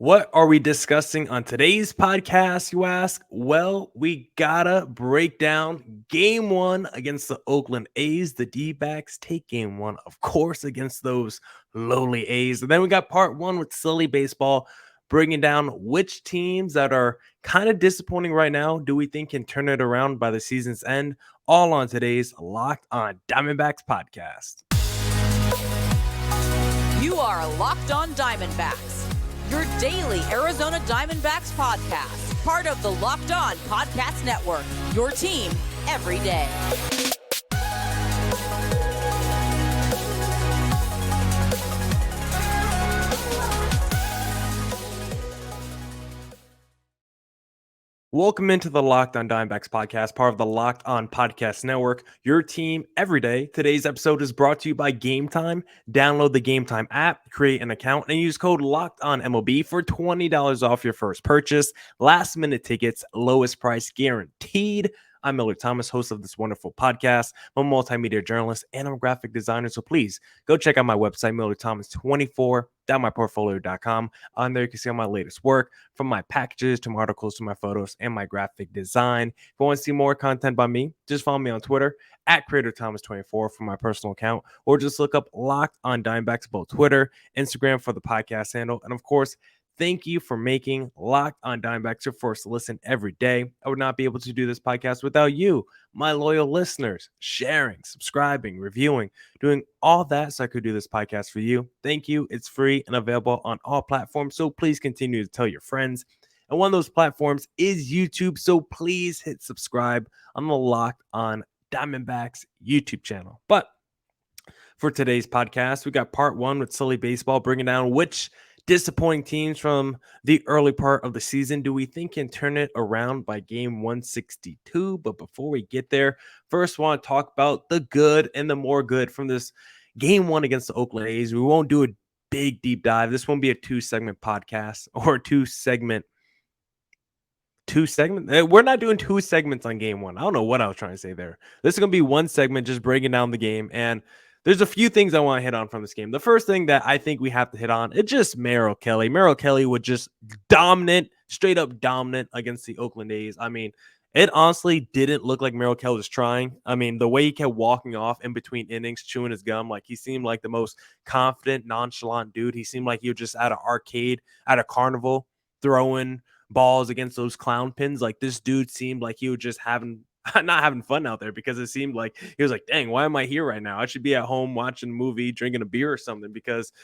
What are we discussing on today's podcast, you ask? Well, we gotta break down game one against the Oakland A's. The D-backs take game one, of course, against those lowly A's. And then we got part one with silly baseball, bringing down which teams that are kind of disappointing right now do we think can turn it around by the season's end? All on today's Locked on Diamondbacks podcast. You are Locked on Diamondbacks, your daily Arizona Diamondbacks podcast, part of the Locked On Podcast Network, your team every day. Welcome into the Locked on Diamondbacks podcast, part of the Locked on Podcast Network, your team every day. Today's episode is brought to you by Game Time. Download the Game Time app, create an account, and use code Locked on MLB for $20 off your first purchase. Last minute tickets, lowest price guaranteed. I'm Millard Thomas, host of this wonderful podcast. I'm a multimedia journalist and I'm a graphic designer. So please go check out my website, MillardThomas24.myportfolio.com. On there, you can see all my latest work, from my packages to my articles to my photos and my graphic design. If you want to see more content by me, just follow me on Twitter at CreatorThomas24 for my personal account, or just look up Locked on Diamondbacks, both Twitter, Instagram for the podcast handle. And of course, thank you for making Locked on Diamondbacks your first listen every day. I would not be able to do this podcast without you, my loyal listeners, sharing, subscribing, reviewing, doing all that so I could do this podcast for you. Thank you. It's free and available on all platforms, so please continue to tell your friends. And one of those platforms is YouTube, so please hit subscribe on the Locked on Diamondbacks YouTube channel. But for today's podcast, we got part one with silly baseball, bringing down which disappointing teams from the early part of the season do we think can turn it around by game 162. But before we get there, first I want to talk about the good and the more good from this game one against the Oakland A's. We won't do a big deep dive. This won't be a two-segment podcast or a two-segment. We're not doing two segments on game one. I don't know what I was trying to say there. This is going to be one segment just breaking down the game, and there's a few things I want to hit on from this game. The first thing that I think we have to hit on, it's just Merrill Kelly. Merrill Kelly was just straight up dominant against the Oakland A's. I mean, it honestly didn't look like Merrill Kelly was trying. I mean, the way he kept walking off in between innings, chewing his gum, like he seemed like the most confident, nonchalant dude. He seemed like he was just at an arcade, at a carnival, throwing balls against those clown pins. Like, this dude seemed like he was just not having fun out there, because it seemed like he was like, dang, why am I here right now? I should be at home watching a movie, drinking a beer or something, because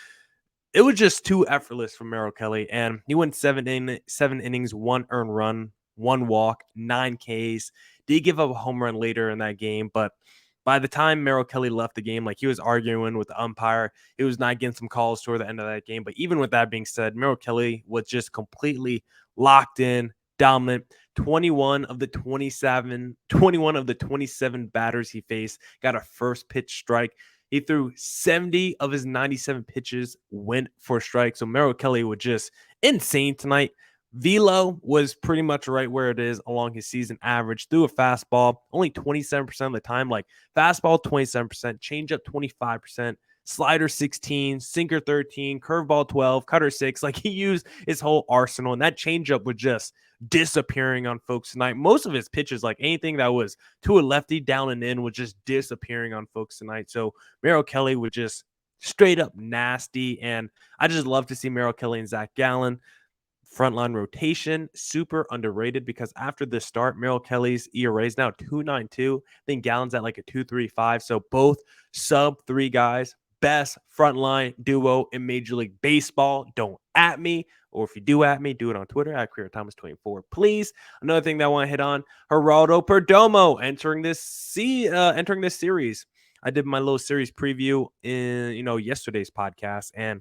it was just too effortless for Merrill Kelly. And he went seven innings, one earned run, one walk, 9 Ks. Did give up a home run later in that game, but by the time Merrill Kelly left the game, like, he was arguing with the umpire. He was not getting some calls toward the end of that game. But even with that being said, Merrill Kelly was just completely locked in, dominant. 21 of the 27 batters he faced got a first pitch strike. He threw 70 of his 97 pitches went for a strike. So Merrill Kelly was just insane tonight. Velo was pretty much right where it is along his season average. Threw a fastball only 27% of the time, like fastball 27%, changeup 25%, slider 16, sinker 13, curveball 12, cutter 6. Like, he used his whole arsenal, and that changeup was just disappearing on folks tonight. Most of his pitches, like anything that was to a lefty down and in, was just disappearing on folks tonight. So Merrill Kelly was just straight up nasty, and I just love to see Merrill Kelly and Zach Gallen. Frontline rotation, super underrated, because after the start, Merrill Kelly's ERA is now 2.92. I think Gallen's at like a 2.35. So both sub-3 guys, best frontline duo in Major League Baseball. Don't at me, or if you do at me, do it on Twitter at CreatorThomas24, please. Another thing that I want to hit on, Geraldo Perdomo entering this series. I did my little series preview in yesterday's podcast, and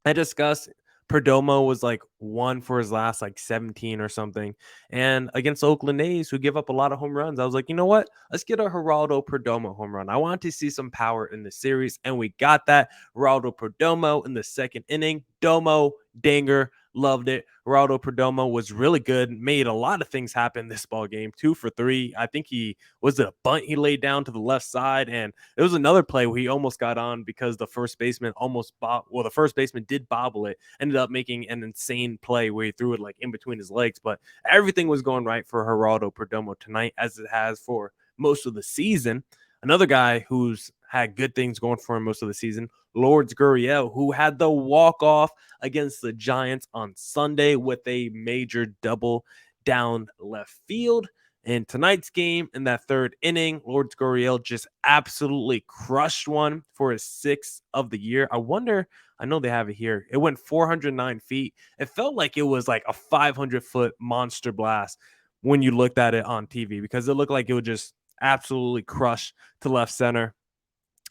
I discussed Perdomo was like 1 for his last like 17 or something. And against Oakland A's, who give up a lot of home runs, I was like, you know what? Let's get a Geraldo Perdomo home run. I want to see some power in the series, and we got that. Geraldo Perdomo in the second inning. Domo, Danger, Loved it. Geraldo Perdomo was really good. Made a lot of things happen this ball game. 2 for 3. I think he was it a bunt he laid down to the left side, and it was another play where he almost got on because the first baseman the first baseman did bobble it. Ended up making an insane play where he threw it like in between his legs. But everything was going right for Geraldo Perdomo tonight, as it has for most of the season. Another guy who's had good things going for him most of the season, Lourdes Gurriel, who had the walk-off against the Giants on Sunday with a major double down left field. In tonight's game, in that third inning, Lourdes Gurriel just absolutely crushed one for his 6th of the year. I know they have it here. It went 409 feet. It felt like it was like a 500-foot monster blast when you looked at it on TV because it looked like it would just absolutely crush to left center.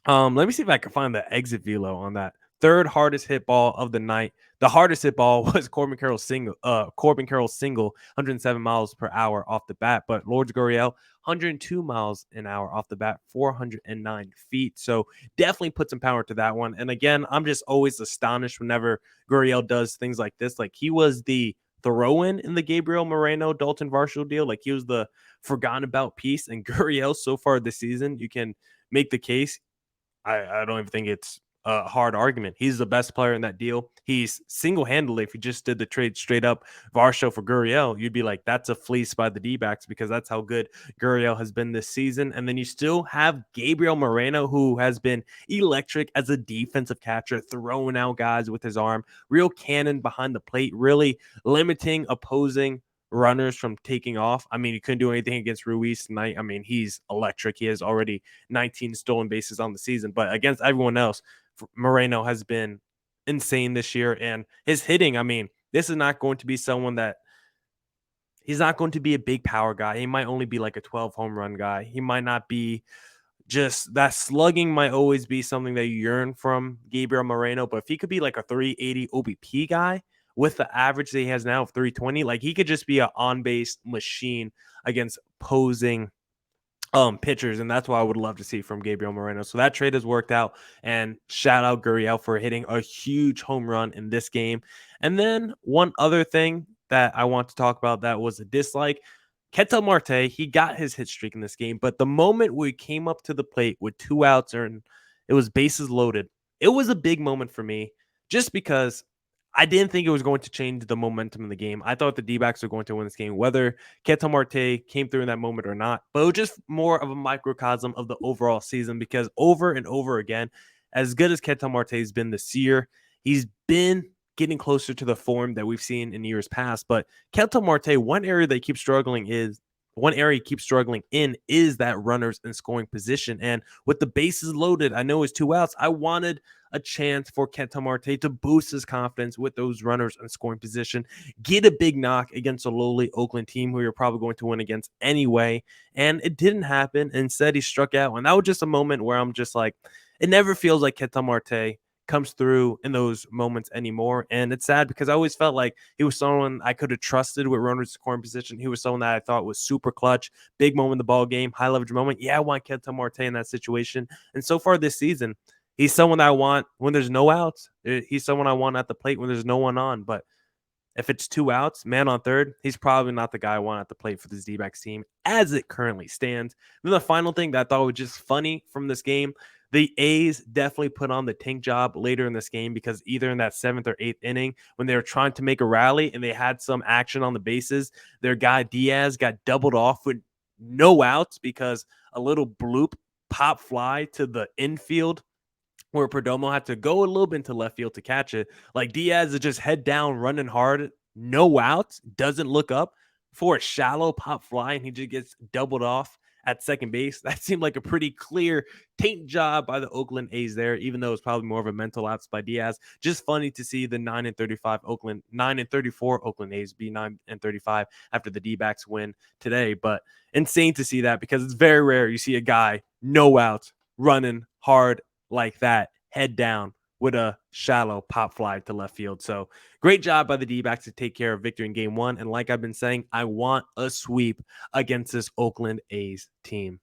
Let me see if I can find the exit velo on that. Third hardest hit ball of the night. The hardest hit ball was Corbin Carroll's single, 107 miles per hour off the bat. But Lourdes Gurriel, 102 miles an hour off the bat, 409 feet. So definitely put some power to that one. And again, I'm just always astonished whenever Gurriel does things like this. Like he was the throw-in in the Gabriel Moreno Dalton Varsho deal. Like he was the forgotten about piece. And Gurriel so far this season, you can make the case. I don't even think it's a hard argument. He's the best player in that deal. He's single-handedly, if you just did the trade straight up Varsho for Gurriel, you'd be like, that's a fleece by the D-backs because that's how good Gurriel has been this season. And then you still have Gabriel Moreno, who has been electric as a defensive catcher, throwing out guys with his arm, real cannon behind the plate, really limiting opposing runners from taking off. I mean, he couldn't do anything against Ruiz tonight. I mean, he's electric. He has already 19 stolen bases on the season, but against everyone else, Moreno has been insane this year. And his hitting, I mean, this is not going to be someone that he's not going to be a big power guy. He might only be like a 12 home run guy. He might not be just that slugging might always be something that you yearn from Gabriel Moreno, but if he could be like a 380 OBP guy, with the average that he has now of 320, like he could just be an on-base machine against opposing pitchers, and that's what I would love to see from Gabriel Moreno. So that trade has worked out, and shout out Gurriel for hitting a huge home run in this game. And then one other thing that I want to talk about that was a dislike. Ketel Marte, he got his hit streak in this game, but the moment we came up to the plate with 2 outs and it was bases loaded, it was a big moment for me just because I didn't think it was going to change the momentum of the game. I thought the D-backs were going to win this game, whether Ketel Marte came through in that moment or not. But it was just more of a microcosm of the overall season because over and over again, as good as Ketel Marte has been this year, he's been getting closer to the form that we've seen in years past. But Ketel Marte, one area he keeps struggling in is that runners in scoring position. And with the bases loaded, I know it's 2 outs. I wanted a chance for Ketel Marte to boost his confidence with those runners in scoring position, get a big knock against a lowly Oakland team who you're probably going to win against anyway. And it didn't happen. Instead, he struck out. And that was just a moment where I'm just like, it never feels like Ketel Marte comes through in those moments anymore. And it's sad because I always felt like he was someone I could have trusted with runners scoring position. He was someone that I thought was super clutch, big moment in the ball game, high leverage moment. Yeah, I want Ketel Marte in that situation. And so far this season, he's someone that I want when there's no outs. He's someone I want at the plate when there's no one on. But if it's 2 outs, man on third, he's probably not the guy I want at the plate for this D-backs team as it currently stands. And then the final thing that I thought was just funny from this game, the A's definitely put on the tank job later in this game because either in that 7th or 8th inning, when they were trying to make a rally and they had some action on the bases, their guy Diaz got doubled off with no outs because a little bloop pop fly to the infield where Perdomo had to go a little bit into left field to catch it. Like Diaz is just head down, running hard, no outs, doesn't look up for a shallow pop fly, and he just gets doubled off at second base. That seemed like a pretty clear taint job by the Oakland A's there, even though it's probably more of a mental lapse by Diaz. Just funny to see the 9-34 Oakland A's be 9-35 after the D-backs win today. But insane to see that because it's very rare you see a guy, no outs, running hard like that, head down with a shallow pop fly to left field. So great job by the D-backs to take care of victory in game 1. And like I've been saying, I want a sweep against this Oakland A's team.